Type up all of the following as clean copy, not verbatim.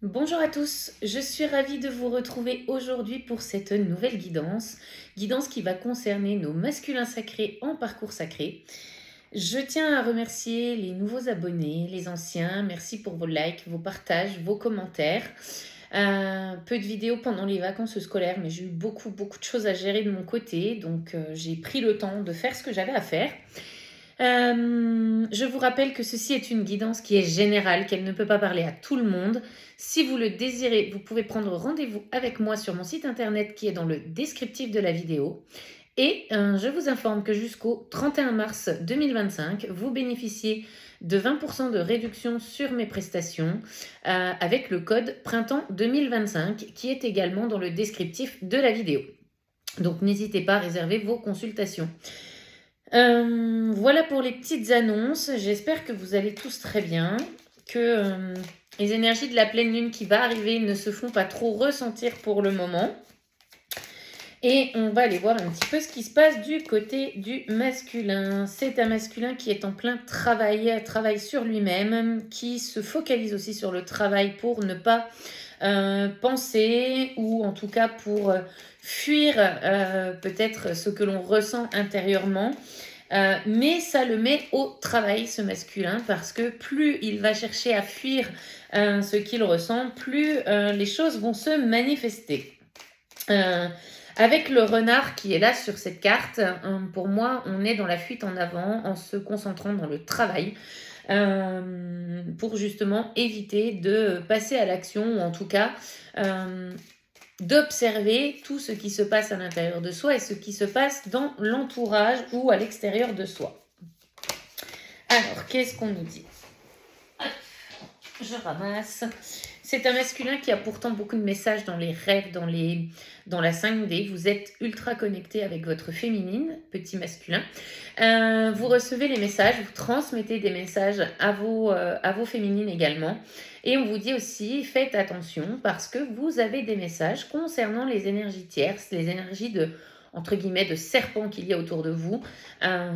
Bonjour à tous, je suis ravie de vous retrouver aujourd'hui pour cette nouvelle guidance qui va concerner nos masculins sacrés en parcours sacré. Je tiens à remercier les nouveaux abonnés, les anciens, merci pour vos likes, vos partages, vos commentaires. Peu de vidéos pendant les vacances scolaires, mais j'ai eu beaucoup de choses à gérer de mon côté, donc j'ai pris le temps de faire ce que j'avais à faire. Je vous rappelle que ceci est une guidance qui est générale, qu'elle ne peut pas parler à tout le monde. Si vous le désirez, vous pouvez prendre rendez-vous avec moi sur mon site internet qui est dans le descriptif de la vidéo. Et je vous informe que jusqu'au 31 mars 2025, vous bénéficiez de 20% de réduction sur mes prestations avec le code printemps 2025 qui est également dans le descriptif de la vidéo. Donc n'hésitez pas à réserver vos consultations. Voilà pour les petites annonces. J'espère que vous allez tous très bien, que les énergies de la pleine lune qui va arriver ne se font pas trop ressentir pour le moment. Et on va aller voir un petit peu ce qui se passe du côté du masculin. C'est un masculin qui est en plein travail sur lui-même, qui se focalise aussi sur le travail pour ne pas penser ou en tout cas pour fuir peut-être ce que l'on ressent intérieurement. Mais ça le met au travail, ce masculin, parce que plus il va chercher à fuir ce qu'il ressent, plus les choses vont se manifester. Avec le renard qui est là sur cette carte, pour moi, on est dans la fuite en avant en se concentrant dans le travail pour justement éviter de passer à l'action ou en tout cas d'observer tout ce qui se passe à l'intérieur de soi et ce qui se passe dans l'entourage ou à l'extérieur de soi. Alors, qu'est-ce qu'on nous dit ? Je ramasse. C'est un masculin qui a pourtant beaucoup de messages dans les rêves, dans la 5D. Vous êtes ultra connecté avec votre féminine, petit masculin. Vous recevez les messages, vous transmettez des messages à vos féminines également. Et on vous dit aussi, faites attention parce que vous avez des messages concernant les énergies tierces, les énergies entre guillemets, de serpents qu'il y a autour de vous.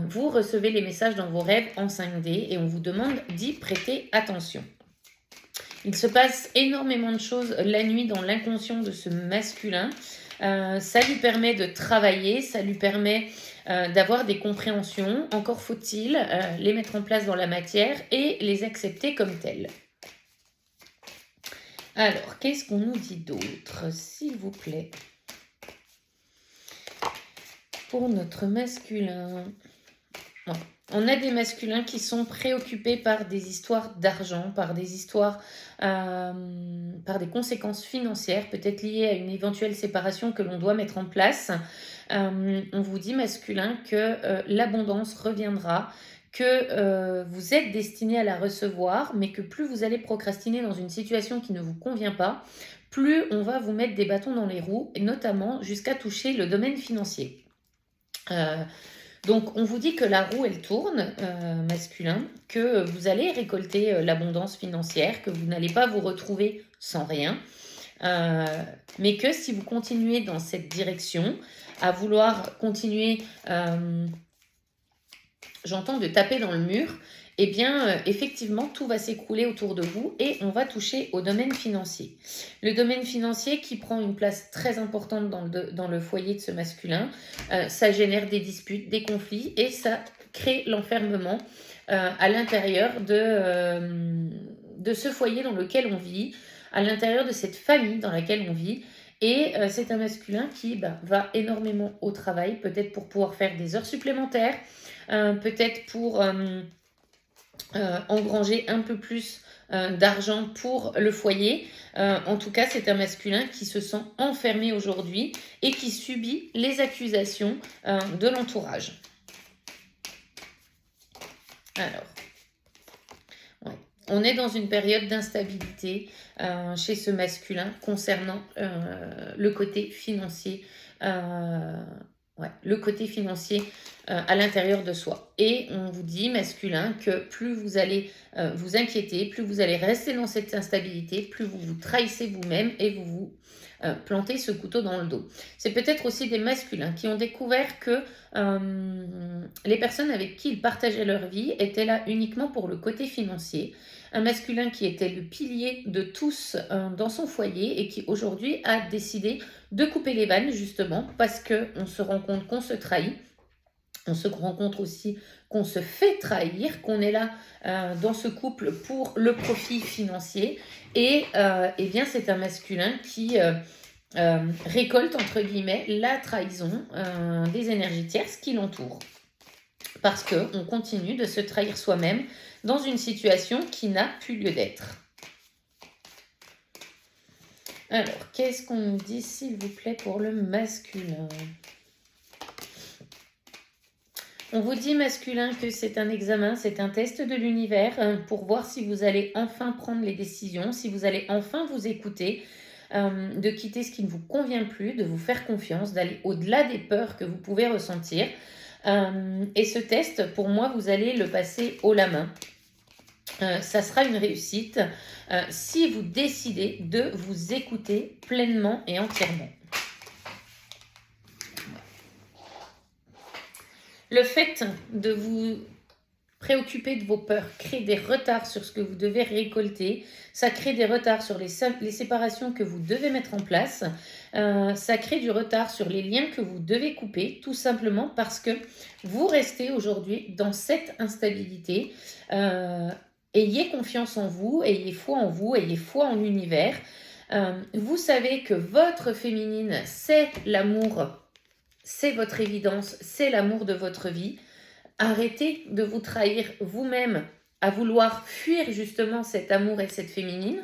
Vous recevez les messages dans vos rêves en 5D et on vous demande d'y prêter attention. Il se passe énormément de choses la nuit dans l'inconscient de ce masculin. Ça lui permet de travailler, ça lui permet d'avoir des compréhensions. Encore faut-il les mettre en place dans la matière et les accepter comme telles. Alors, qu'est-ce qu'on nous dit d'autre, s'il vous plaît, pour notre masculin? On a des masculins qui sont préoccupés par des histoires d'argent, par des histoires, par des conséquences financières, peut-être liées à une éventuelle séparation que l'on doit mettre en place. On vous dit, masculin, que l'abondance reviendra, que vous êtes destiné à la recevoir, mais que plus vous allez procrastiner dans une situation qui ne vous convient pas, plus on va vous mettre des bâtons dans les roues, et notamment jusqu'à toucher le domaine financier. Donc, on vous dit que la roue, elle tourne, masculin, que vous allez récolter l'abondance financière, que vous n'allez pas vous retrouver sans rien, mais que si vous continuez dans cette direction, à vouloir continuer, j'entends de taper dans le mur, eh bien, effectivement, tout va s'écrouler autour de vous et on va toucher au domaine financier. Le domaine financier qui prend une place très importante dans le foyer de ce masculin, ça génère des disputes, des conflits et ça crée l'enfermement à l'intérieur de ce foyer dans lequel on vit, à l'intérieur de cette famille dans laquelle on vit. Et c'est un masculin qui va énormément au travail, peut-être pour pouvoir faire des heures supplémentaires, peut-être pour engranger un peu plus d'argent pour le foyer. En tout cas, c'est un masculin qui se sent enfermé aujourd'hui et qui subit les accusations de l'entourage. Alors, ouais. On est dans une période d'instabilité chez ce masculin concernant le côté financier. Le côté financier à l'intérieur de soi. Et on vous dit, masculin, que plus vous allez vous inquiéter, plus vous allez rester dans cette instabilité, plus vous vous trahissez vous-même et vous vous plantez ce couteau dans le dos. C'est peut-être aussi des masculins qui ont découvert que les personnes avec qui ils partageaient leur vie étaient là uniquement pour le côté financier. un masculin qui était le pilier de tous dans son foyer et qui aujourd'hui a décidé de couper les vannes justement parce qu'on se rend compte qu'on se trahit. On se rend compte aussi qu'on se fait trahir, qu'on est là dans ce couple pour le profit financier. Et eh bien, c'est un masculin qui récolte, entre guillemets, la trahison des énergies tierces qui l'entourent. Parce qu'on continue de se trahir soi-même dans une situation qui n'a plus lieu d'être. Alors, qu'est-ce qu'on nous dit, s'il vous plaît, pour le masculin ? On vous dit, masculin, que c'est un examen, c'est un test de l'univers pour voir si vous allez enfin prendre les décisions, si vous allez enfin vous écouter, de quitter ce qui ne vous convient plus, de vous faire confiance, d'aller au-delà des peurs que vous pouvez ressentir. Et ce test, pour moi, vous allez le passer haut la main. Ça sera une réussite si vous décidez de vous écouter pleinement et entièrement. Le fait de vous préoccuper de vos peurs crée des retards sur ce que vous devez récolter. Ça crée des retards sur les séparations que vous devez mettre en place. Ça crée du retard sur les liens que vous devez couper, tout simplement parce que vous restez aujourd'hui dans cette instabilité. Ayez confiance en vous, ayez foi en l'univers. Vous savez que votre féminine, c'est l'amour. C'est votre évidence, c'est l'amour de votre vie. Arrêtez de vous trahir vous-même à vouloir fuir justement cet amour et cette féminine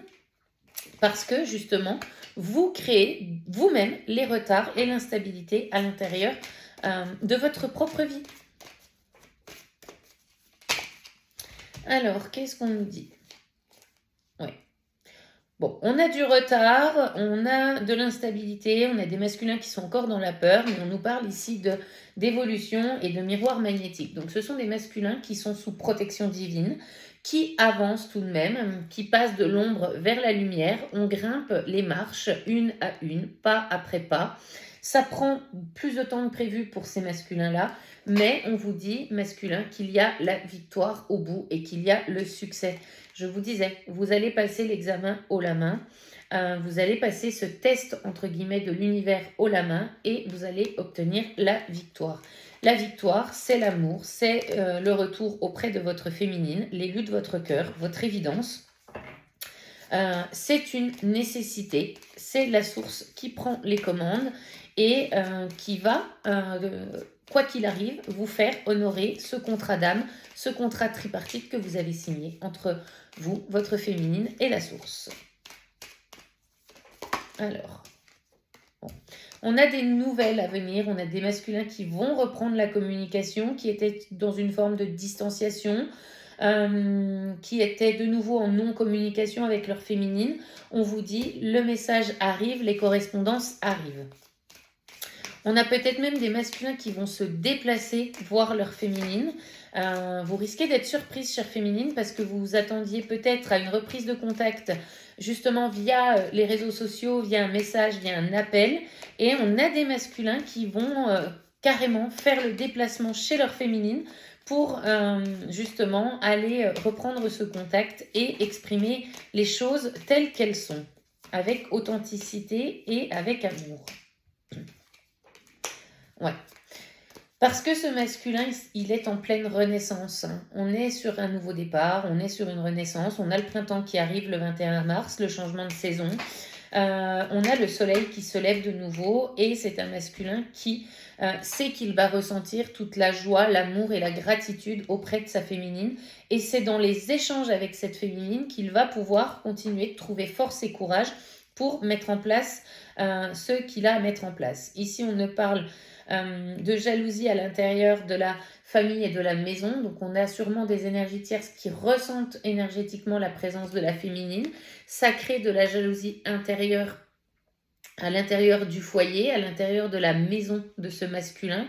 parce que justement, vous créez vous-même les retards et l'instabilité à l'intérieur de votre propre vie. Alors, qu'est-ce qu'on nous dit ? Ouais. Bon, on a du retard, on a de l'instabilité, on a des masculins qui sont encore dans la peur, mais on nous parle ici d'évolution et de miroir magnétique. Donc ce sont des masculins qui sont sous protection divine, qui avancent tout de même, qui passent de l'ombre vers la lumière. On grimpe les marches une à une, pas après pas. Ça prend plus de temps que prévu pour ces masculins-là, mais on vous dit, masculin, qu'il y a la victoire au bout et qu'il y a le succès. Je vous disais, vous allez passer l'examen haut la main, vous allez passer ce test, entre guillemets, de l'univers haut la main et vous allez obtenir la victoire. La victoire, c'est l'amour, c'est le retour auprès de votre féminine, l'élu de votre cœur, votre évidence. C'est une nécessité, c'est la source qui prend les commandes et qui va, quoi qu'il arrive, vous faire honorer ce contrat d'âme, ce contrat tripartite que vous avez signé entre vous, votre féminine et la source. Alors, bon. On a des nouvelles à venir, on a des masculins qui vont reprendre la communication, qui étaient dans une forme de distanciation, qui étaient de nouveau en non-communication avec leur féminine. On vous dit, le message arrive, les correspondances arrivent. On a peut-être même des masculins qui vont se déplacer voir leur féminine. Vous risquez d'être surprise, chère féminine, parce que vous vous attendiez peut-être à une reprise de contact justement via les réseaux sociaux, via un message, via un appel. Et on a des masculins qui vont carrément faire le déplacement chez leur féminine pour justement aller reprendre ce contact et exprimer les choses telles qu'elles sont, avec authenticité et avec amour. Ouais. Parce que ce masculin, il est en pleine renaissance. On est sur un nouveau départ, on est sur une renaissance. On a le printemps qui arrive le 21 mars, le changement de saison. On a le soleil qui se lève de nouveau et c'est un masculin qui sait qu'il va ressentir toute la joie, l'amour et la gratitude auprès de sa féminine. Et c'est dans les échanges avec cette féminine qu'il va pouvoir continuer de trouver force et courage pour mettre en place ce qu'il a à mettre en place. Ici, on ne parle de jalousie à l'intérieur de la famille et de la maison. Donc on a sûrement des énergies tierces qui ressentent énergétiquement la présence de la féminine. Ça crée de la jalousie intérieure à l'intérieur du foyer, à l'intérieur de la maison de ce masculin.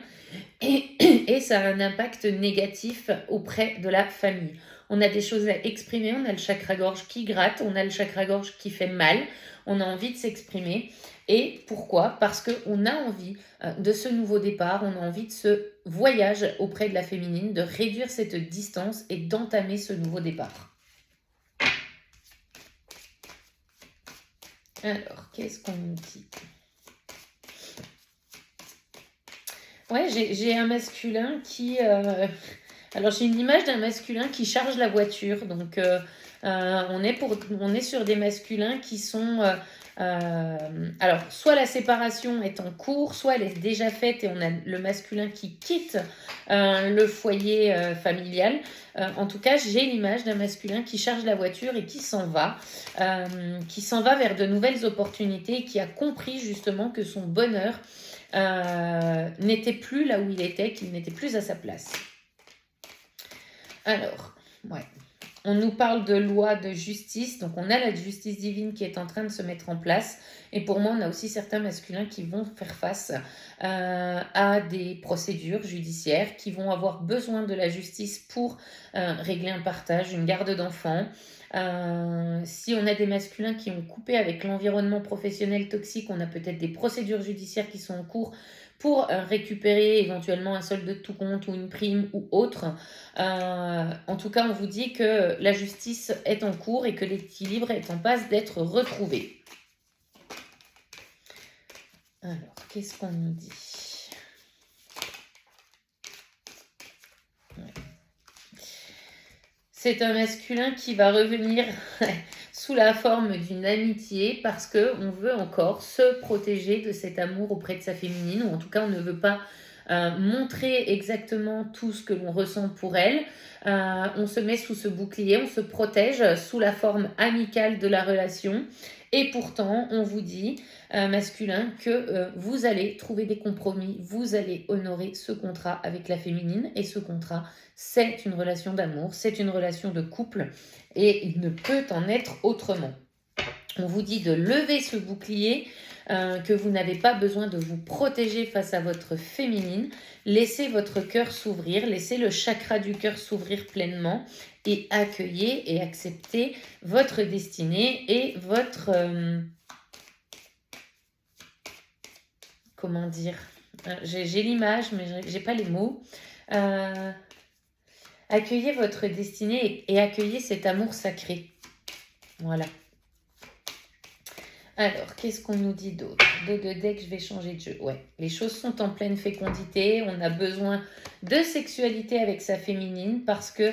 Et ça a un impact négatif auprès de la famille. On a des choses à exprimer, on a le chakra-gorge qui gratte, on a le chakra-gorge qui fait mal, on a envie de s'exprimer. Et pourquoi ? Parce qu'on a envie de ce nouveau départ, on a envie de ce voyage auprès de la féminine, de réduire cette distance et d'entamer ce nouveau départ. Alors, qu'est-ce qu'on nous dit? Ouais, j'ai un masculin qui... Alors, j'ai une image d'un masculin qui charge la voiture. Donc, on est sur des masculins qui sont... alors, soit la séparation est en cours, soit elle est déjà faite et on a le masculin qui quitte le foyer familial. En tout cas, j'ai l'image d'un masculin qui charge la voiture et qui s'en va vers de nouvelles opportunités, qui a compris justement que son bonheur n'était plus là où il était, qu'il n'était plus à sa place. Alors, ouais. On nous parle de loi de justice, donc on a la justice divine qui est en train de se mettre en place. Et pour moi, on a aussi certains masculins qui vont faire face à des procédures judiciaires, qui vont avoir besoin de la justice pour régler un partage, une garde d'enfants. Si on a des masculins qui ont coupé avec l'environnement professionnel toxique, on a peut-être des procédures judiciaires qui sont en cours pour récupérer éventuellement un solde de tout compte ou une prime ou autre. En tout cas, on vous dit que la justice est en cours et que l'équilibre est en passe d'être retrouvé. Alors, qu'est-ce qu'on nous dit? Ouais. C'est un masculin qui va revenir sous la forme d'une amitié parce qu'on veut encore se protéger de cet amour auprès de sa féminine, ou en tout cas on ne veut pas montrer exactement tout ce que l'on ressent pour elle. On se met sous ce bouclier, on se protège sous la forme amicale de la relation. Et pourtant, on vous dit, masculin, que vous allez trouver des compromis, vous allez honorer ce contrat avec la féminine. Et ce contrat, c'est une relation d'amour, c'est une relation de couple. Et il ne peut en être autrement. On vous dit de lever ce bouclier, que vous n'avez pas besoin de vous protéger face à votre féminine. Laissez votre cœur s'ouvrir, laissez le chakra du cœur s'ouvrir pleinement et accueillez et acceptez votre destinée et votre... comment dire, j'ai l'image, mais j'ai pas les mots. Accueillez votre destinée et accueillez cet amour sacré. Voilà. Alors, qu'est-ce qu'on nous dit d'autre? De deck, je vais changer de jeu. Ouais, les choses sont en pleine fécondité. On a besoin de sexualité avec sa féminine parce que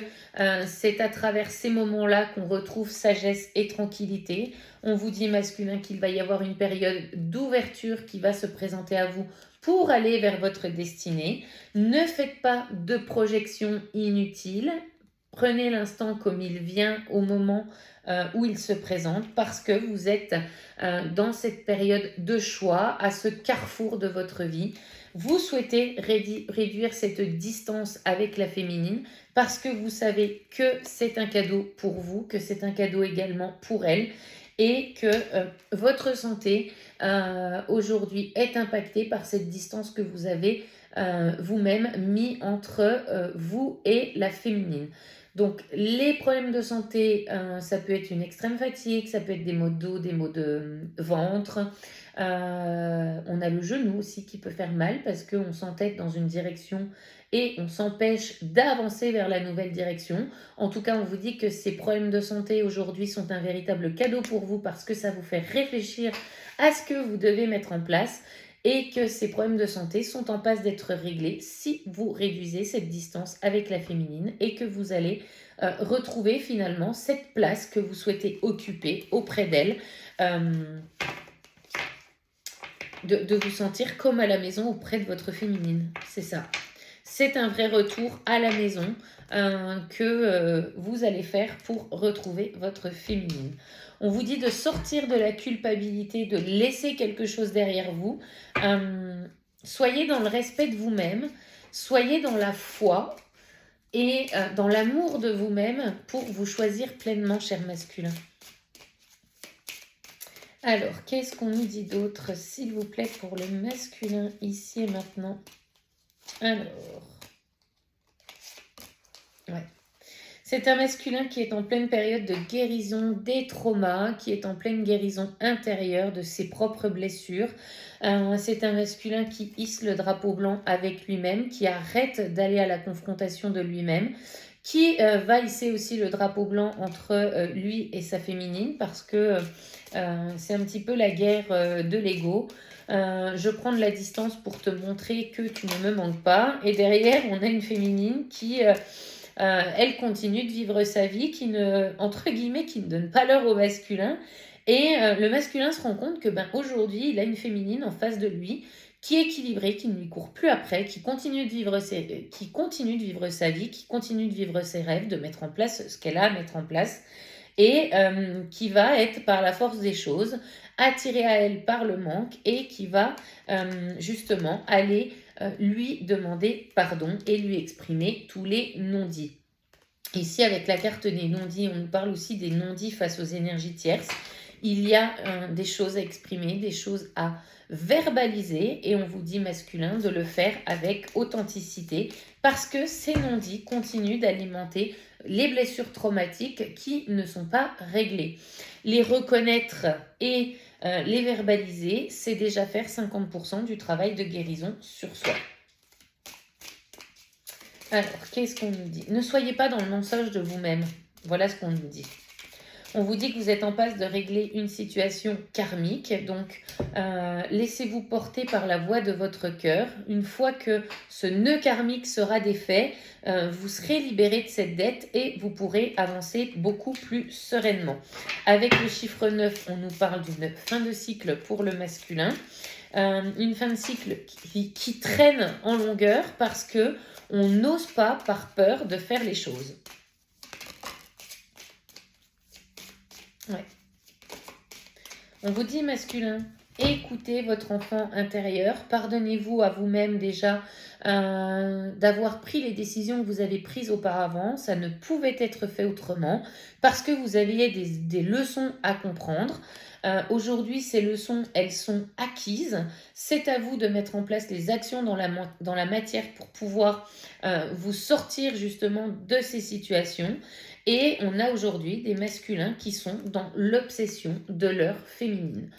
c'est à travers ces moments-là qu'on retrouve sagesse et tranquillité. On vous dit, masculin, qu'il va y avoir une période d'ouverture qui va se présenter à vous pour aller vers votre destinée. Ne faites pas de projections inutiles. Prenez l'instant comme il vient au moment où il se présente parce que vous êtes dans cette période de choix, à ce carrefour de votre vie. Vous souhaitez réduire cette distance avec la féminine parce que vous savez que c'est un cadeau pour vous, que c'est un cadeau également pour elle et que votre santé aujourd'hui est impactée par cette distance que vous avez vous-même mis entre vous et la féminine. Donc, les problèmes de santé, ça peut être une extrême fatigue, ça peut être des maux de dos, des maux de ventre. On a le genou aussi qui peut faire mal parce qu'on s'entête dans une direction et on s'empêche d'avancer vers la nouvelle direction. En tout cas, on vous dit que ces problèmes de santé aujourd'hui sont un véritable cadeau pour vous parce que ça vous fait réfléchir à ce que vous devez mettre en place et que ces problèmes de santé sont en passe d'être réglés si vous réduisez cette distance avec la féminine et que vous allez retrouver finalement cette place que vous souhaitez occuper auprès d'elle, de vous sentir comme à la maison auprès de votre féminine. C'est ça. C'est un vrai retour à la maison que vous allez faire pour retrouver votre féminine. On vous dit de sortir de la culpabilité, de laisser quelque chose derrière vous. Soyez dans le respect de vous-même, soyez dans la foi et dans l'amour de vous-même pour vous choisir pleinement, cher masculin. Alors, qu'est-ce qu'on nous dit d'autre, s'il vous plaît, pour le masculin, ici et maintenant? Alors, ouais. C'est un masculin qui est en pleine période de guérison des traumas, qui est en pleine guérison intérieure de ses propres blessures. C'est un masculin qui hisse le drapeau blanc avec lui-même, qui arrête d'aller à la confrontation de lui-même, qui va hisser aussi le drapeau blanc entre lui et sa féminine, parce que c'est un petit peu la guerre de l'ego. Je prends de la distance pour te montrer que tu ne me manques pas. Et derrière, on a une féminine qui, elle continue de vivre sa vie, qui ne, entre guillemets, qui ne donne pas l'heure au masculin. Et le masculin se rend compte que aujourd'hui, il a une féminine en face de lui qui est équilibrée, qui ne lui court plus après, qui continue de vivre qui continue de vivre sa vie, qui continue de vivre ses rêves, de mettre en place ce qu'elle a à mettre en place, et qui va être, par la force des choses, attirée à elle par le manque, et qui va justement aller lui demander pardon et lui exprimer tous les non-dits. Ici, avec la carte des non-dits, on nous parle aussi des non-dits face aux énergies tierces. Il y a des choses à exprimer, des choses à verbaliser, et on vous dit masculin de le faire avec authenticité, parce que ces non-dits continuent d'alimenter les blessures traumatiques qui ne sont pas réglées. Les reconnaître et les verbaliser, c'est déjà faire 50% du travail de guérison sur soi. Alors, qu'est-ce qu'on nous dit? Ne soyez pas dans le mensonge de vous-même. Voilà ce qu'on nous dit. On vous dit que vous êtes en passe de régler une situation karmique, donc laissez-vous porter par la voix de votre cœur. Une fois que ce nœud karmique sera défait, vous serez libéré de cette dette et vous pourrez avancer beaucoup plus sereinement. Avec le chiffre 9, on nous parle d'une fin de cycle pour le masculin. Une fin de cycle qui traîne en longueur parce que on n'ose pas par peur de faire les choses. Ouais. On vous dit masculin, écoutez votre enfant intérieur, pardonnez-vous à vous-même déjà d'avoir pris les décisions que vous avez prises auparavant, ça ne pouvait être fait autrement, parce que vous aviez des leçons à comprendre. Aujourd'hui, ces leçons, elles sont acquises. C'est à vous de mettre en place les actions dans la matière pour pouvoir vous sortir justement de ces situations. Et on a aujourd'hui des masculins qui sont dans l'obsession de leur féminine.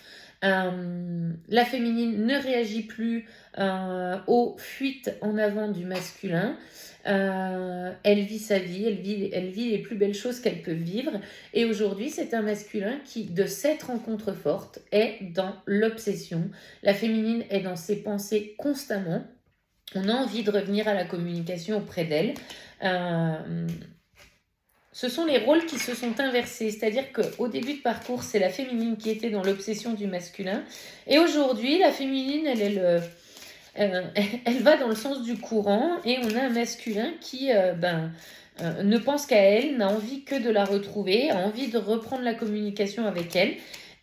La féminine ne réagit plus aux fuites en avant du masculin. Elle vit sa vie, elle vit les plus belles choses qu'elle peut vivre. Et aujourd'hui, c'est un masculin qui, de cette rencontre forte, est dans l'obsession. La féminine est dans ses pensées constamment. On a envie de revenir à la communication auprès d'elle. Ce sont les rôles qui se sont inversés, c'est-à-dire qu'au début de parcours, c'est la féminine qui était dans l'obsession du masculin. Et aujourd'hui, la féminine, elle va dans le sens du courant, et on a un masculin qui ne pense qu'à elle, n'a envie que de la retrouver, a envie de reprendre la communication avec elle,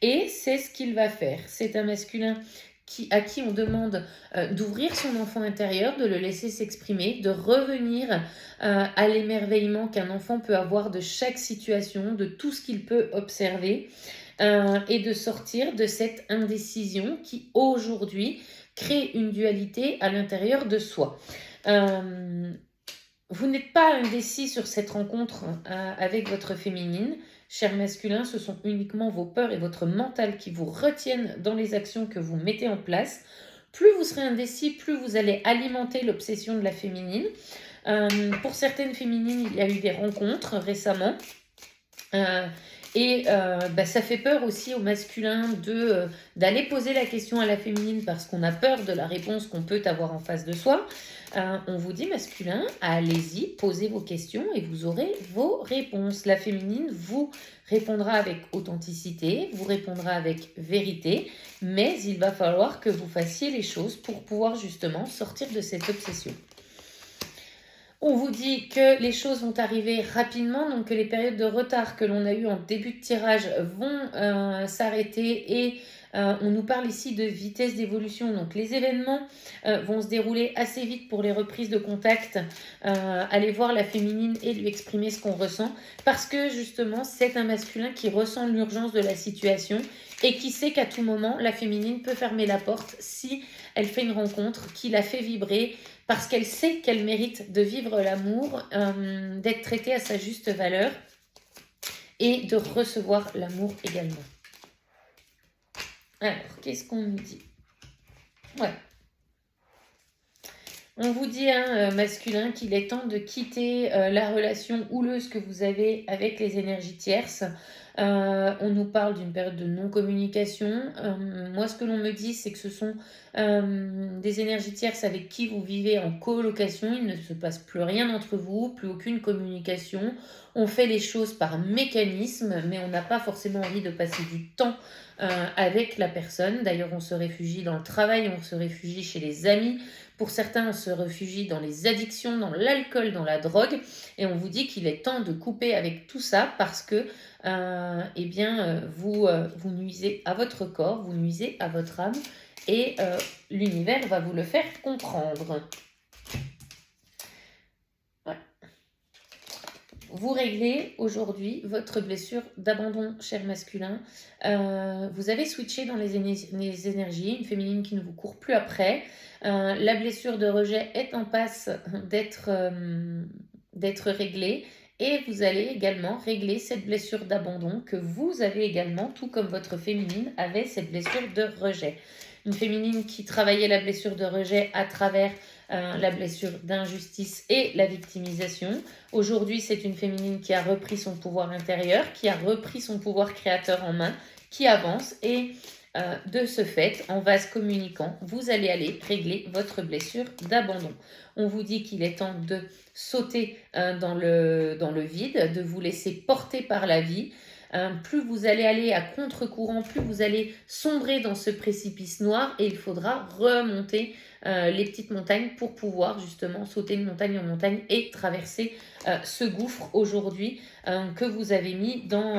et c'est ce qu'il va faire. C'est un masculin à qui on demande d'ouvrir son enfant intérieur, de le laisser s'exprimer, de revenir à l'émerveillement qu'un enfant peut avoir de chaque situation, de tout ce qu'il peut observer, et de sortir de cette indécision qui aujourd'hui crée une dualité à l'intérieur de soi. Vous n'êtes pas indécis sur cette rencontre avec votre féminine. Cher masculin, ce sont uniquement vos peurs et votre mental qui vous retiennent dans les actions que vous mettez en place. Plus vous serez indécis, plus vous allez alimenter l'obsession de la féminine. Pour certaines féminines, il y a eu des rencontres récemment. Ça fait peur aussi au masculin d'aller poser la question à la féminine parce qu'on a peur de la réponse qu'on peut avoir en face de soi. On vous dit masculin, allez-y, posez vos questions et vous aurez vos réponses. La féminine vous répondra avec authenticité, vous répondra avec vérité, mais il va falloir que vous fassiez les choses pour pouvoir justement sortir de cette obsession. On vous dit que les choses vont arriver rapidement, donc que les périodes de retard que l'on a eues en début de tirage vont s'arrêter, et on nous parle ici de vitesse d'évolution. Donc les événements vont se dérouler assez vite pour les reprises de contact. Aller voir la féminine et lui exprimer ce qu'on ressent, parce que justement c'est un masculin qui ressent l'urgence de la situation et qui sait qu'à tout moment la féminine peut fermer la porte si elle fait une rencontre qui la fait vibrer, parce qu'elle sait qu'elle mérite de vivre l'amour, d'être traitée à sa juste valeur et de recevoir l'amour également. Alors, qu'est-ce qu'on nous dit? Ouais. On vous dit, hein, masculin, qu'il est temps de quitter la relation houleuse que vous avez avec les énergies tierces. On nous parle d'une période de non-communication. Moi, ce que l'on me dit, c'est que ce sont des énergies tierces avec qui vous vivez en colocation. Il ne se passe plus rien entre vous, plus aucune communication. On fait les choses par mécanisme, mais on n'a pas forcément envie de passer du temps avec la personne. D'ailleurs, on se réfugie dans le travail, on se réfugie chez les amis. Pour certains, on se réfugie dans les addictions, dans l'alcool, dans la drogue. Et on vous dit qu'il est temps de couper avec tout ça parce que vous nuisez à votre corps, vous nuisez à votre âme et l'univers va vous le faire comprendre. Ouais. Vous réglez aujourd'hui votre blessure d'abandon, cher masculin. Vous avez switché dans les énergies, une féminine qui ne vous court plus après. La blessure de rejet est en passe d'être réglée. Et vous allez également régler cette blessure d'abandon que vous avez également, tout comme votre féminine avait cette blessure de rejet. Une féminine qui travaillait la blessure de rejet à travers la blessure d'injustice et la victimisation. Aujourd'hui, c'est une féminine qui a repris son pouvoir intérieur, qui a repris son pouvoir créateur en main, qui avance et de ce fait, en vase communicant, vous allez aller régler votre blessure d'abandon. On vous dit qu'il est temps de sauter dans le vide, de vous laisser porter par la vie. Plus vous allez aller à contre-courant, plus vous allez sombrer dans ce précipice noir et il faudra remonter les petites montagnes pour pouvoir justement sauter de montagne en montagne et traverser ce gouffre aujourd'hui que vous avez mis dans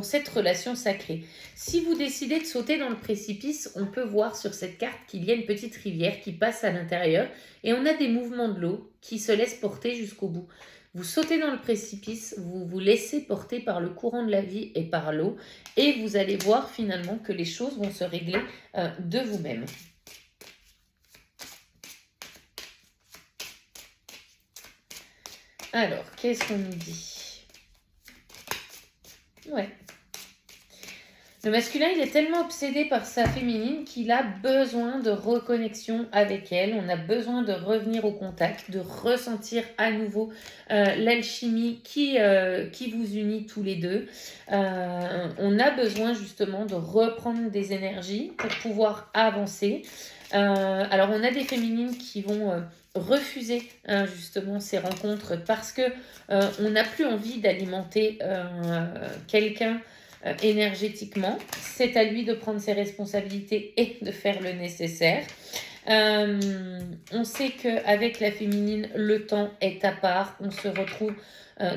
cette relation sacrée. Si vous décidez de sauter dans le précipice, on peut voir sur cette carte qu'il y a une petite rivière qui passe à l'intérieur et on a des mouvements de l'eau qui se laissent porter jusqu'au bout. Vous sautez dans le précipice, vous vous laissez porter par le courant de la vie et par l'eau et vous allez voir finalement que les choses vont se régler de vous-même. Alors, qu'est-ce qu'on nous dit ? Ouais. Le masculin, il est tellement obsédé par sa féminine qu'il a besoin de reconnexion avec elle. On a besoin de revenir au contact, de ressentir à nouveau l'alchimie qui vous unit tous les deux. On a besoin justement de reprendre des énergies pour pouvoir avancer. Alors, on a des féminines qui vont refuser justement ces rencontres parce que on n'a plus envie d'alimenter quelqu'un énergétiquement. C'est à lui de prendre ses responsabilités et de faire le nécessaire. On sait qu'avec la féminine, le temps est à part. On se retrouve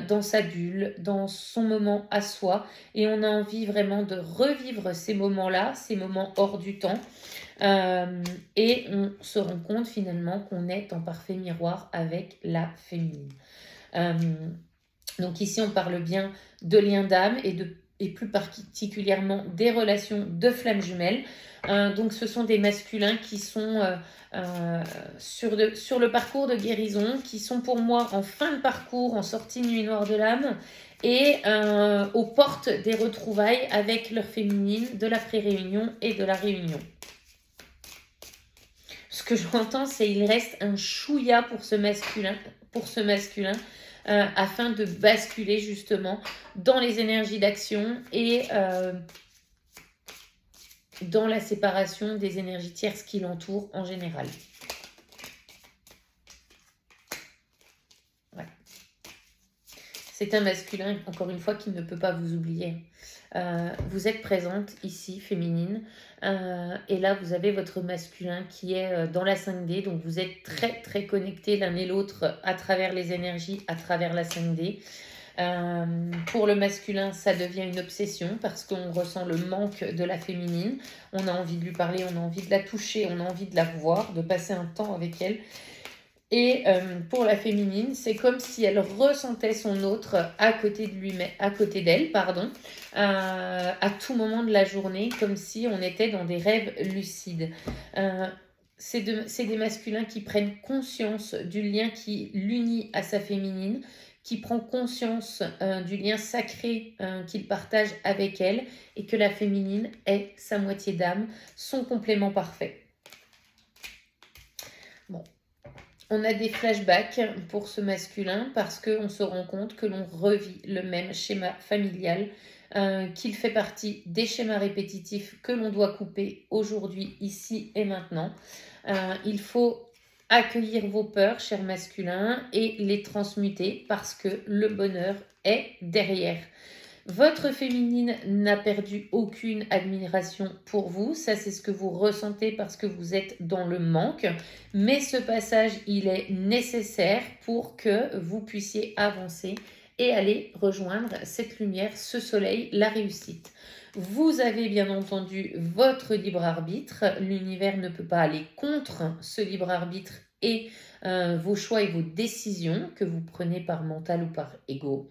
dans sa bulle, dans son moment à soi. Et on a envie vraiment de revivre ces moments-là, ces moments hors du temps. Et on se rend compte finalement qu'on est en parfait miroir avec la féminine. Donc ici, on parle bien de liens d'âme et plus particulièrement des relations de flammes jumelles. Donc ce sont des masculins qui sont sur le parcours de guérison, qui sont pour moi en fin de parcours, en sortie de nuit noire de l'âme, et aux portes des retrouvailles avec leur féminine, de la pré-réunion et de la réunion. Ce que j'entends, c'est qu'il reste un chouïa pour ce masculin, afin de basculer justement dans les énergies d'action et dans la séparation des énergies tierces qui l'entourent en général. Ouais. C'est un masculin, encore une fois, qui ne peut pas vous oublier. Vous êtes présente ici, féminine, et là vous avez votre masculin qui est dans la 5D, donc vous êtes très très connectés l'un et l'autre à travers les énergies, à travers la 5D. Pour le masculin, ça devient une obsession parce qu'on ressent le manque de la féminine, on a envie de lui parler, on a envie de la toucher, on a envie de la voir, de passer un temps avec elle. Et pour la féminine, c'est comme si elle ressentait son autre à côté d'elle, à tout moment de la journée, comme si on était dans des rêves lucides. C'est des masculins qui prennent conscience du lien qui l'unit à sa féminine, qui prend conscience du lien sacré qu'il partage avec elle, et que la féminine est sa moitié d'âme, son complément parfait. On a des flashbacks pour ce masculin parce qu'on se rend compte que l'on revit le même schéma familial, qu'il fait partie des schémas répétitifs que l'on doit couper aujourd'hui, ici et maintenant. Il faut accueillir vos peurs, cher masculin, et les transmuter parce que le bonheur est derrière. Votre féminine n'a perdu aucune admiration pour vous, ça c'est ce que vous ressentez parce que vous êtes dans le manque, mais ce passage il est nécessaire pour que vous puissiez avancer et aller rejoindre cette lumière, ce soleil, la réussite. Vous avez bien entendu votre libre arbitre, l'univers ne peut pas aller contre ce libre arbitre et vos choix et vos décisions que vous prenez par mental ou par ego.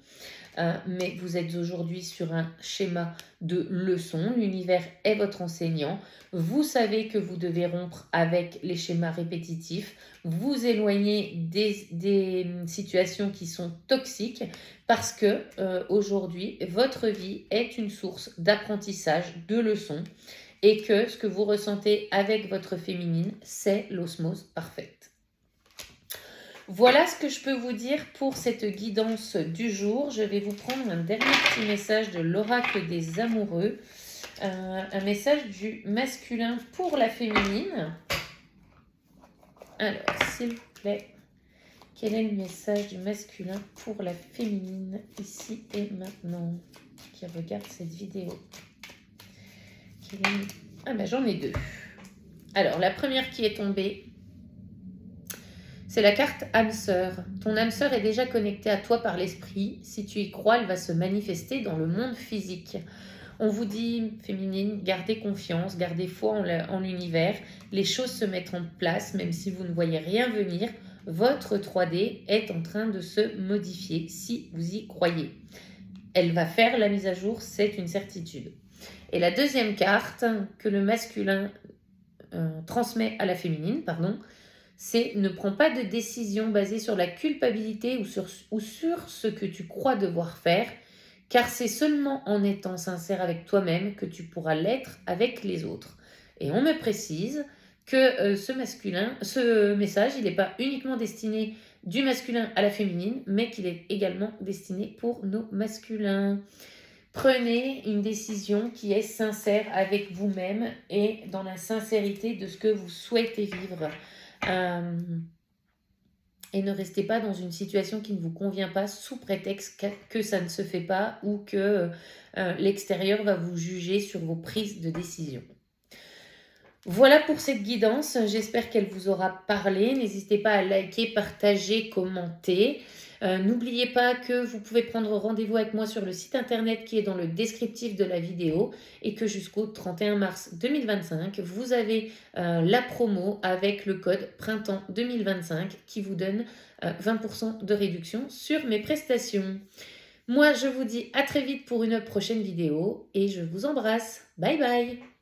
Mais vous êtes aujourd'hui sur un schéma de leçon. L'univers est votre enseignant. Vous savez que vous devez rompre avec les schémas répétitifs, vous éloigner des situations qui sont toxiques parce que aujourd'hui, votre vie est une source d'apprentissage, de leçons et que ce que vous ressentez avec votre féminine, c'est l'osmose parfaite. Voilà ce que je peux vous dire pour cette guidance du jour. Je vais vous prendre un dernier petit message de l'oracle des amoureux. Un message du masculin pour la féminine. Alors, s'il vous plaît, quel est le message du masculin pour la féminine ici et maintenant qui regarde cette vidéo? Ah ben j'en ai deux. Alors, la première qui est tombée, c'est la carte âme sœur. Ton âme sœur est déjà connectée à toi par l'esprit. Si tu y crois, elle va se manifester dans le monde physique. On vous dit, féminine, gardez confiance, gardez foi en l'univers. Les choses se mettent en place, même si vous ne voyez rien venir. Votre 3D est en train de se modifier si vous y croyez. Elle va faire la mise à jour, c'est une certitude. Et la deuxième carte que le masculin transmet à la féminine, c'est ne prends pas de décision basée sur la culpabilité ou sur ce que tu crois devoir faire, car c'est seulement en étant sincère avec toi-même que tu pourras l'être avec les autres. Et on me précise que ce message, il n'est pas uniquement destiné du masculin à la féminine, mais qu'il est également destiné pour nos masculins. Prenez une décision qui est sincère avec vous-même et dans la sincérité de ce que vous souhaitez vivre. Et ne restez pas dans une situation qui ne vous convient pas sous prétexte que ça ne se fait pas ou que l'extérieur va vous juger sur vos prises de décision. Voilà pour cette guidance, j'espère qu'elle vous aura parlé. N'hésitez pas à liker, partager, commenter. N'oubliez pas que vous pouvez prendre rendez-vous avec moi sur le site internet qui est dans le descriptif de la vidéo et que jusqu'au 31 mars 2025, vous avez la promo avec le code printemps 2025 qui vous donne 20% de réduction sur mes prestations. Moi, je vous dis à très vite pour une prochaine vidéo et je vous embrasse. Bye bye!